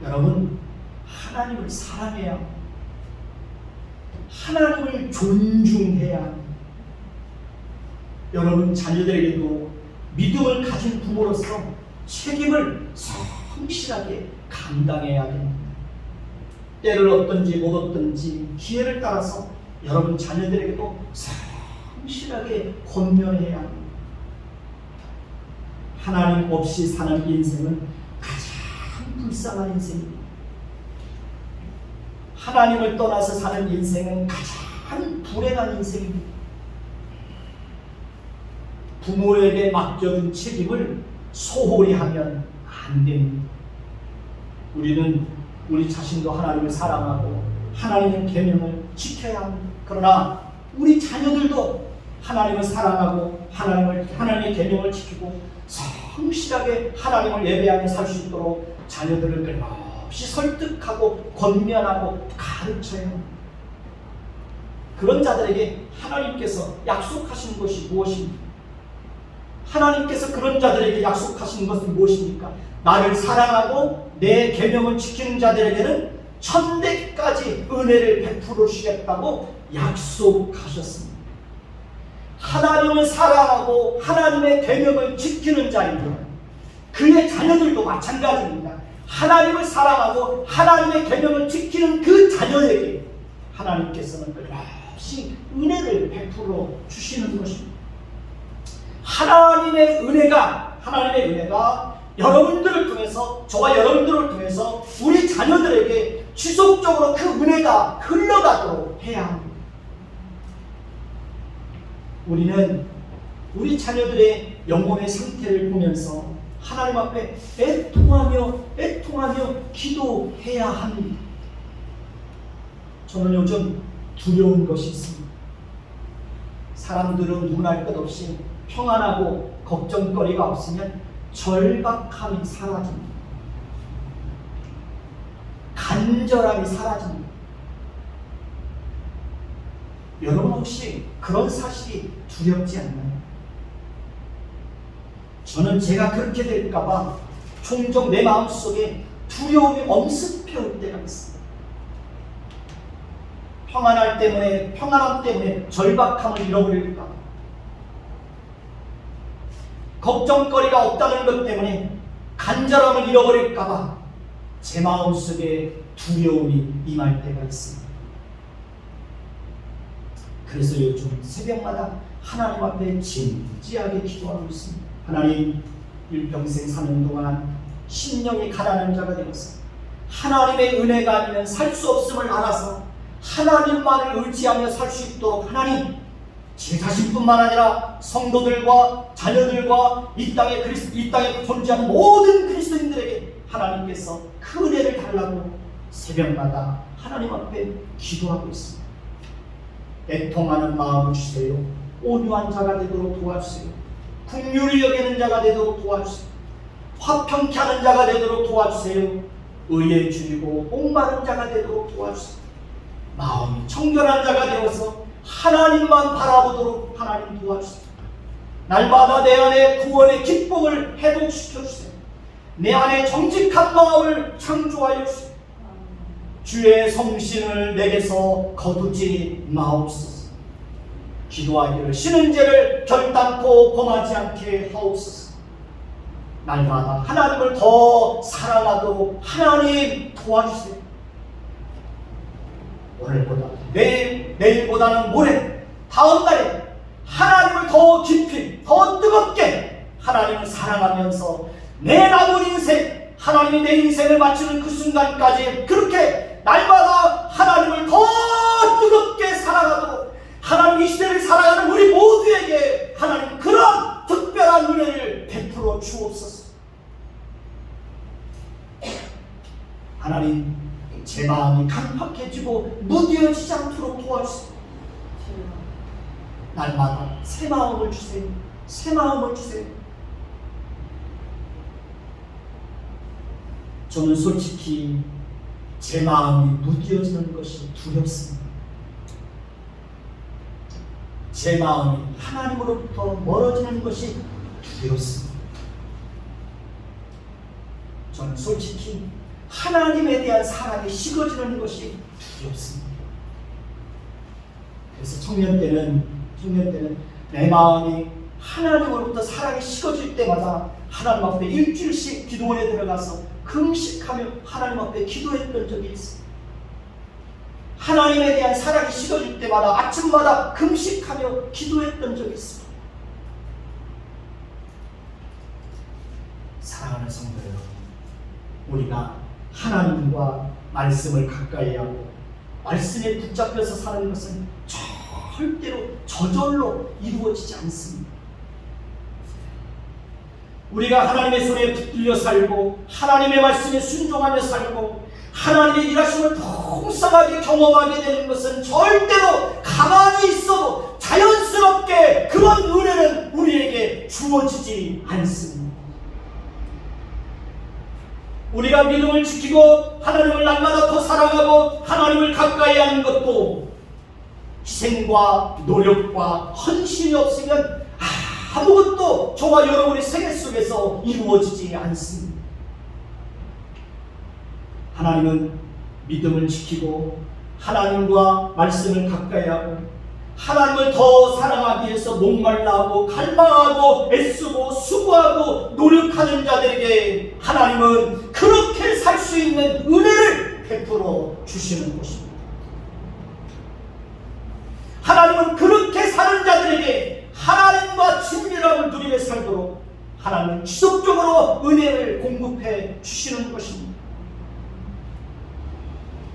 여러분, 하나님을 사랑해야 합니다. 하나님을 존중해야 합니다. 여러분 자녀들에게도 믿음을 가진 부모로서 책임을 성실하게 감당해야 됩니다. 때를 얻든지 못 얻든지 기회를 따라서 여러분 자녀들에게도 성실하게 권면해야 합니다. 하나님 없이 사는 인생은 가장 불쌍한 인생입니다. 하나님을 떠나서 사는 인생은 가장 불행한 인생입니다. 부모에게 맡겨준 책임을 소홀히 하면 안 됩니다. 우리는 우리 자신도 하나님을 사랑하고 하나님의 계명을 지켜야 합니다. 그러나 우리 자녀들도 하나님을 사랑하고 하나님의 계명을 지키고 성실하게 하나님을 예배하며 살 수 있도록 자녀들을 끊임없이 설득하고 권면하고 가르쳐야 합니다. 그런 자들에게 하나님께서 약속하신 것이 무엇입니까? 하나님께서 그런 자들에게 약속하신 것은 무엇입니까? 나를 사랑하고 내 계명을 지키는 자들에게는 천대까지 은혜를 베풀어 주시겠다고 약속하셨습니다. 하나님을 사랑하고 하나님의 계명을 지키는 자입니다. 그의 자녀들도 마찬가지입니다. 하나님을 사랑하고 하나님의 계명을 지키는 그 자녀에게 하나님께서는 끊임없이 은혜를 베풀어 주시는 것입니다. 하나님의 은혜가 여러분들을 통해서, 저와 여러분들을 통해서 우리 자녀들에게 지속적으로 그 은혜가 흘러가도록 해야 합니다. 우리는 우리 자녀들의 영혼의 상태를 보면서 하나님 앞에 애통하며 기도해야 합니다. 저는 요즘 두려운 것이 있습니다. 사람들은 누구나 할 것 없이 평안하고 걱정거리가 없으면 절박함이 사라집니다. 간절함이 사라집니다. 여러분 혹시 그런 사실이 두렵지 않나요? 저는 제가 그렇게 될까봐 종종 내 마음속에 두려움이 엄습해 올 때가 있습니다. 평안함 때문에 절박함을 잃어버릴까 봐, 걱정거리가 없다는 것 때문에 간절함을 잃어버릴까 봐 제 마음속에 두려움이 임할 때가 있습니다. 그래서 요즘 새벽마다 하나님 앞에 진지하게 기도하고 있습니다. 하나님, 일평생 사는 동안 심령이 가난한 자가 되어서 하나님의 은혜가 아니면 살 수 없음을 알아서 하나님만을 의지하며 살 수 있도록 하나님, 제 자신뿐만 아니라 성도들과 자녀들과 이 땅에 존재하는 모든 그리스도인들에게 하나님께서 그 은혜를 달라고 새벽마다 하나님 앞에 기도하고 있습니다. 애통하는 마음을 주세요. 온유한 자가 되도록 도와주세요. 긍휼히 여기는 자가 되도록 도와주세요. 화평케 하는 자가 되도록 도와주세요. 의에 줄이고 목마른 자가 되도록 도와주세요. 마음이 청결한 자가 되어서 하나님만 바라보도록 하나님 도와주세요. 날마다 내 안에 구원의 기쁨을 회복시켜주세요. 내 안에 정직한 마음을 창조하여 주세요. 주의 성신을 내게서 거두지 마옵소서. 기도하기를 쉬는 죄를 결단코 범하지 않게 하옵소서. 날마다 하나님을 더 사랑하도록 하나님 도와주세요. 오늘보다 내일보다는 모레, 다음 날에 하나님을 더 깊이, 더 뜨겁게 하나님을 사랑하면서 내 남은 인생, 하나님이 내 인생을 마치는 그 순간까지 그렇게 날마다 하나님을 더 뜨겁게 사랑하도록 하나님, 이 시대를 살아가는 우리 모두에게 하나님 그런 특별한 은혜를 베풀어 주옵소서. 하나님, 제 마음이 강팍해지고 무뎌지지 않도록 도와주세요. 날마다 새 마음을 주세요. 새 마음을 주세요. 저는 솔직히 제 마음이 무뎌지는 것이 두렵습니다. 제 마음이 하나님으로부터 멀어지는 것이 두렵습니다. 저는 솔직히 하나님에 대한 사랑이 식어지는 것이 두렵습니다. 그래서 청년 때는 내 마음이 하나님으로부터 사랑이 식어질 때마다 하나님 앞에 일주일씩 기도원에 들어가서 금식하며 하나님 앞에 기도했던 적이 있습니다. 하나님에 대한 사랑이 식어질 때마다 아침마다 금식하며 기도했던 적이 있습니다. 사랑하는 성도 여러분, 우리가 하나님과 말씀을 가까이 하고 말씀에 붙잡혀서 사는 것은 절대로 저절로 이루어지지 않습니다. 우리가 하나님의 손에 붙들려 살고 하나님의 말씀에 순종하며 살고 하나님의 일하심을 풍성하게 경험하게 되는 것은 절대로 가만히 있어도 자연스럽게 그런 은혜는 우리에게 주어지지 않습니다. 우리가 믿음을 지키고 하나님을 날마다 더 사랑하고 하나님을 가까이 하는 것도 희생과 노력과 헌신이 없으면 아무것도 저와 여러분의 생애 속에서 이루어지지 않습니다. 하나님은 믿음을 지키고 하나님과 말씀을 가까이 하고 하나님을 더 사랑하기 위해서 목말라하고 갈망하고 애쓰고 수고하고 노력하는 자들에게 하나님은 그렇게 살 수 있는 은혜를 베풀어 주시는 것입니다. 하나님은 그렇게 사는 자들에게 하나님과 친밀함을 누리며 살도록 하나님은 지속적으로 은혜를 공급해 주시는 것입니다.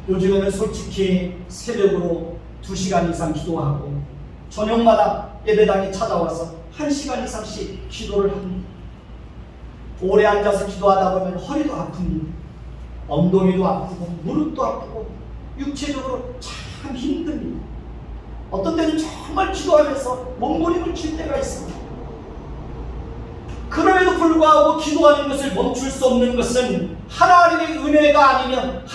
요즘에는 솔직히 새벽으로 2시간 이상 기도하고 저녁마다 예배당에 찾아와서 1시간 이상씩 기도를 합니다. 오래 앉아서 기도하다 보면 허리도 아픕니다. 엉덩이도 아프고 무릎도 아프고 육체적으로 참 힘듭니다. 어떤 때는 정말 기도하면서 몸부림을 칠 때가 있습니다. 그럼에도 불구하고 기도하는 것을 멈출 수 없는 것은 하나님의 은혜가 아니면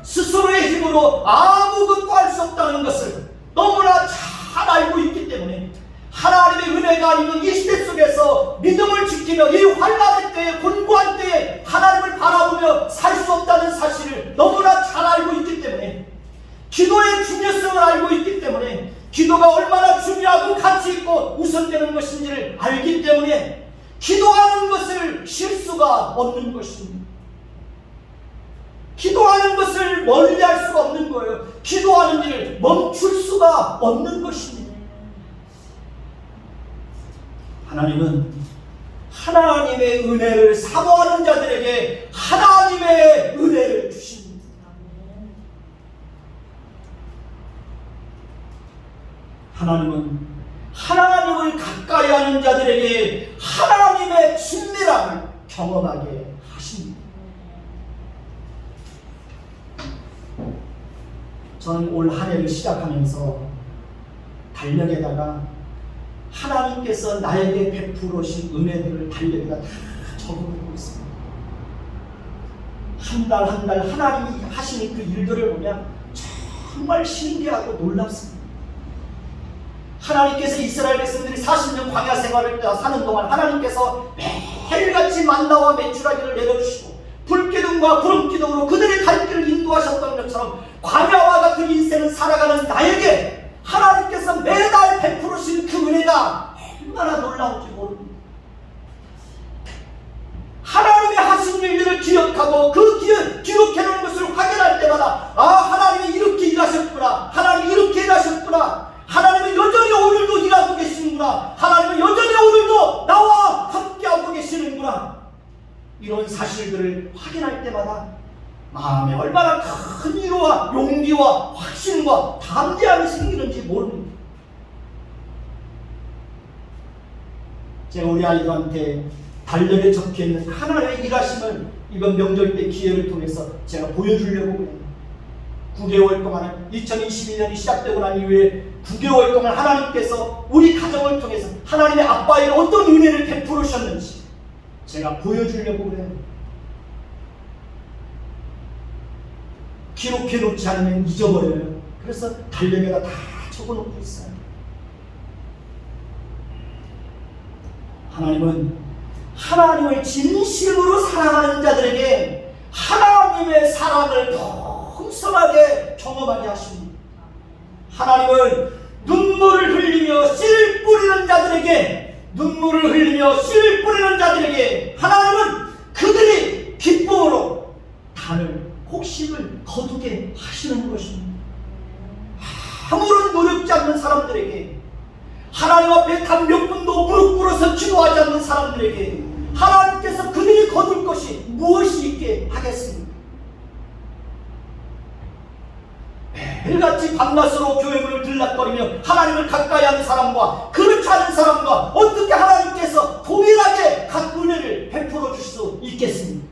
스스로의 힘으로 아무것도 할 수 없다는 것을 너무나 잘 알고 있기 때문에 하나님의 은혜가 아니면 이 시대 속에서 믿음을 지키며 이 환난의 때에 곤고한 때에 하나님을 바라보며 살 수 없다는 사실을 너무나 잘 알고 있기 때문에 기도의 중요성을 알고 있기 때문에 기도가 얼마나 중요하고 가치 있고 우선되는 것인지를 알기 때문에 기도하는 것을 쉴 수가 없는 것입니다. 기도하는 것을 멀리할 수가 없는 거예요. 기도하는 일을 멈출 수가 없는 것입니다. 하나님은 하나님의 은혜를 사모하는 자들에게 하나님의 은혜를 주십니다. 하나님은 하나님을 가까이 하는 자들에게 하나님의 친밀함을 경험하게 하십니다. 저는 올 한 해를 시작하면서 달력에다가 하나님께서 나에게 베풀으신 은혜들을 달력에다 다 적어놓고 있습니다. 한 달 한 달 하나님이 하시는 그 일들을 보면 정말 신기하고 놀랍습니다. 하나님께서 이스라엘 백성들이 40년 광야 생활을 사는 동안 하나님께서 매일같이 만나와 메추라기를 내려주시고 불기둥과 구름기둥으로 그들의 갈 길을 인도하셨던 것처럼 광야와 같은 인생을 살아가는 나에게 하나님께서 매달 베풀으신 그 은혜가 얼마나 놀라운지 모릅니다. 하나님의 하신 일들을 기억하고 그 기록해놓은 것을 확인할 때마다 하나님이 이렇게 일하셨구나, 하나님이 이렇게 일하셨구나, 하나님은 여전히 오늘도 일하고 계시는구나, 하나님은 여전히 오늘도 나와 함께하고 계시는구나, 이런 사실들을 확인할 때마다 마음에 얼마나 큰 위로와 용기와 확신과 담대함이 생기는지 모릅니다. 제가 우리 아이들한테 달력에 적혀있는 하나님의 일하심을 이번 명절 때 기회를 통해서 제가 보여주려고 그래요. 9개월 동안 2021년이 시작되고 난 이후에 9개월 동안 하나님께서 우리 가정을 통해서 하나님의 아빠에게 어떤 은혜를 베풀으셨는지 제가 보여주려고 그래요. 기록해놓지 않으면 잊어버려요. 그래서 달력에다 다 적어놓고 있어요. 하나님은 하나님을 진심으로 사랑하는 자들에게 하나님의 사랑을 풍성하게 경험하게 하십니다. 하나님은 눈물을 흘리며 씨 뿌리는 자들에게 하나님은 그들이 기쁨으로 단을 곡식을 거두게 하시는 것입니다. 아무런 노력지 않는 사람들에게, 하나님 앞에 단 몇 분도 무릎 꿇어서 기도하지 않는 사람들에게 하나님께서 그들이 거둘 것이 무엇이 있게 하겠습니까? 매일같이 밤낮으로 교회문을 들락거리며 하나님을 가까이 하는 사람과 그렇지 않은 사람과 어떻게 하나님께서 동일하게 각 은혜를 베풀어 줄 수 있겠습니까?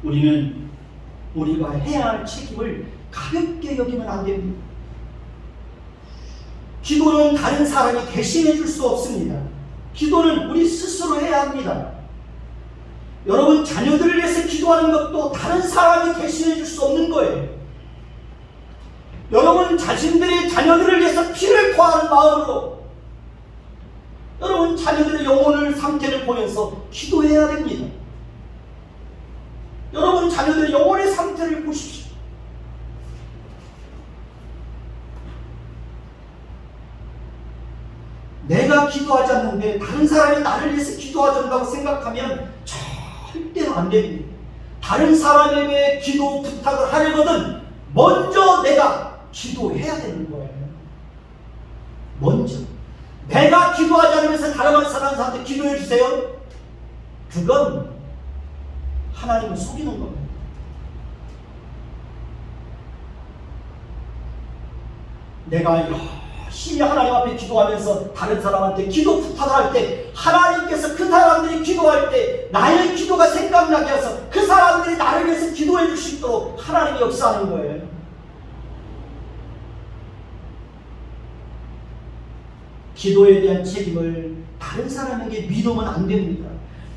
우리는 우리가 해야 할 책임을 가볍게 여기면 안 됩니다. 기도는 다른 사람이 대신해 줄 수 없습니다. 기도는 우리 스스로 해야 합니다. 여러분, 자녀들을 위해서 기도하는 것도 다른 사람이 대신해 줄 수 없는 거예요. 여러분 자신들의 자녀들을 위해서 피를 토하는 마음으로 여러분 자녀들의 영혼을 상태를 보면서 기도해야 됩니다. 여러분 자녀들의 영혼의 상태를 보십시오. 내가 기도하지 않는데 다른 사람이 나를 위해서 기도하준다고 생각하면 절대로 안 됩니다. 다른 사람에게 기도 부탁을 하려거든 먼저 내가 기도해야 되는 거예요. 먼저 내가 기도하지 않으면서 다른 사람한테 기도해 주세요. 그건 하나님을 속이는 겁니다. 내가 열심히 하나님 앞에 기도하면서 다른 사람한테 기도 부탁을 할 때 하나님께서 그 사람들이 기도할 때 나의 기도가 생각나게 해서 그 사람들이 나를 위해서 기도해 줄 수 있도록 하나님이 역사하는 거예요. 기도에 대한 책임을 다른 사람에게 미루면 안 됩니다.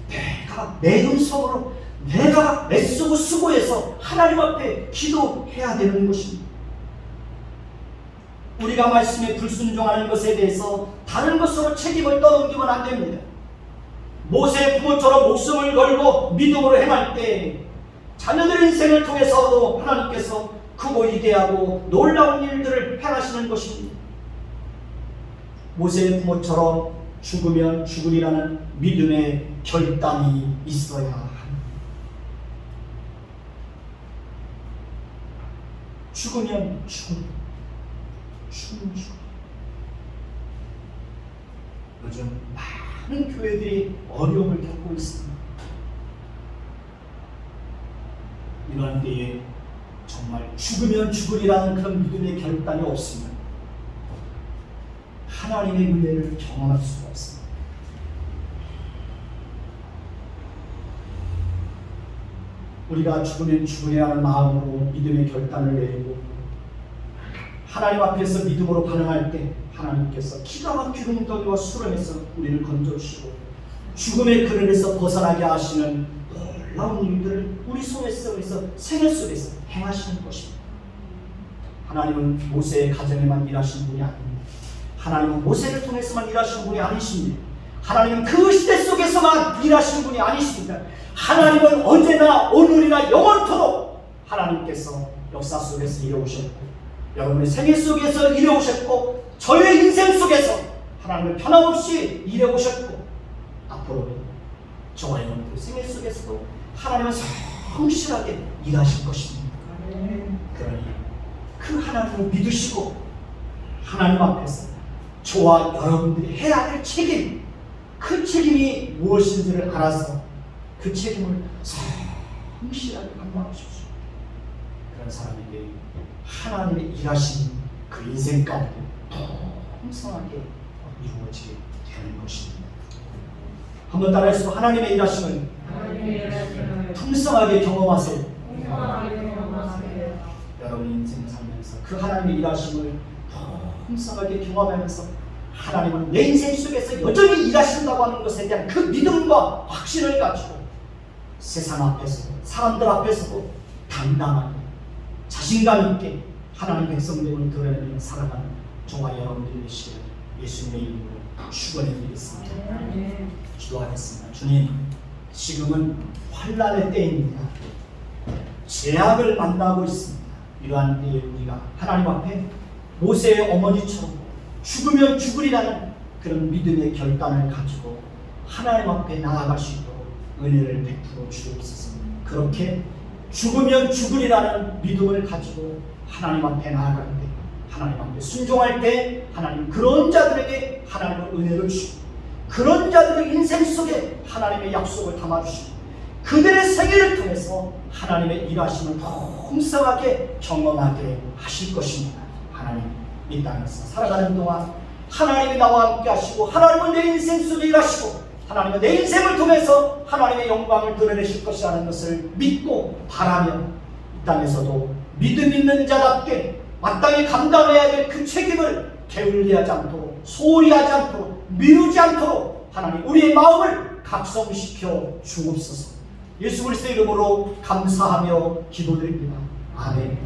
내가 내 음성으로 내가 애쓰고 수고해서 하나님 앞에 기도해야 되는 것입니다. 우리가 말씀에 불순종하는 것에 대해서 다른 것으로 책임을 떠넘기면 안 됩니다. 모세의 부모처럼 목숨을 걸고 믿음으로 행할 때 자녀들의 인생을 통해서도 하나님께서 크고 위대하고 놀라운 일들을 행하시는 것입니다. 모세의 부모처럼 죽으면 죽으리라는 믿음의 결단이 있어야 합니다. 죽으면 죽음. 요즘 많은 교회들이 어려움을 겪고 있습니다. 이런 때에 정말 죽으면 죽으리라는 그런 믿음의 결단이 없으면 하나님의 은혜를 경험할 수가 없습니다. 우리가 죽으면 죽으리라는 마음으로 믿음의 결단을 내리고 하나님 앞에서 믿음으로 반응할 때 하나님께서 기가 막히는 웅덩이와 수렁에서 우리를 건져주시고 죽음의 그늘에서 벗어나게 하시는 놀라운 일들을 우리 속에서 생애 속에서 행하시는 것입니다. 하나님은 모세의 가정에만 일하신 분이 아닙니다. 하나님은 모세를 통해서만 일하시는 분이 아니십니다. 하나님은 그 시대 속에서만 일하시는 분이 아니십니다. 하나님은 언제나 오늘이나 영원토록 하나님께서 역사 속에서 일해오셨고 여러분의 생애 속에서 일해오셨고 저의 인생 속에서 하나님은 변함없이 일해오셨고 앞으로 저와 여러분의 생애 속에서도 하나님은 성실하게 일하실 것입니다. 그러니 그 하나님을 믿으시고 하나님 앞에서 저와 여러분들이 해야 할 책임, 그 책임이 무엇인지를 알아서 그 책임을 성실하게 감당하십시오. 그런 사람에게 하나님의 일하신 그 인생 가운데 풍성하게 이루어지게 되는 것입니다. 한번 따라해서 하나님의 일하심을 풍성하게 경험하세요. 여러분 인생 살면서 그 하나님의 일하심을 풍성하게 경험하면서 하나님은 내 인생 속에서 여전히 일하신다고 하는 것에 대한 그 믿음과 확신을 가지고 세상 앞에서 사람들 앞에서도 당당하게 자신감 있게 하나님 백성됨을 드러내며 살아가는 저와 여러분들이 되시기를 예수님의 이름으로 축원해 드리겠습니다. 기도하겠습니다. 주님, 지금은 환난의 때입니다. 재앙을 만나고 있습니다. 이러한 때에 우리가 하나님 앞에 모세의 어머니처럼 죽으면 죽으리라는 그런 믿음의 결단을 가지고 하나님 앞에 나아갈 수 있도록 은혜를 베풀어 주옵소서. 그렇게 죽으면 죽으리라는 믿음을 가지고 하나님 앞에 나아갈 때, 하나님 앞에 순종할 때 하나님 그런 자들에게 하나님의 은혜를 주시고 그런 자들의 인생 속에 하나님의 약속을 담아주시고 그들의 생애를 통해서 하나님의 일하심을 풍성하게 경험하게 하실 것입니다. 하나님, 이 땅에서 살아가는 동안 하나님이 나와 함께 하시고 하나님은 내 인생 속에 일하시고 하나님은 내 인생을 통해서 하나님의 영광을 드러내실 것이라는 것을 믿고 바라며 이 땅에서도 믿음 있는 자답게 마땅히 감당해야 될 그 책임을 게을리하지 않도록, 소홀히 하지 않도록, 미루지 않도록 하나님 우리의 마음을 각성시켜 주옵소서. 예수 그리스도의 이름으로 감사하며 기도드립니다. 아멘.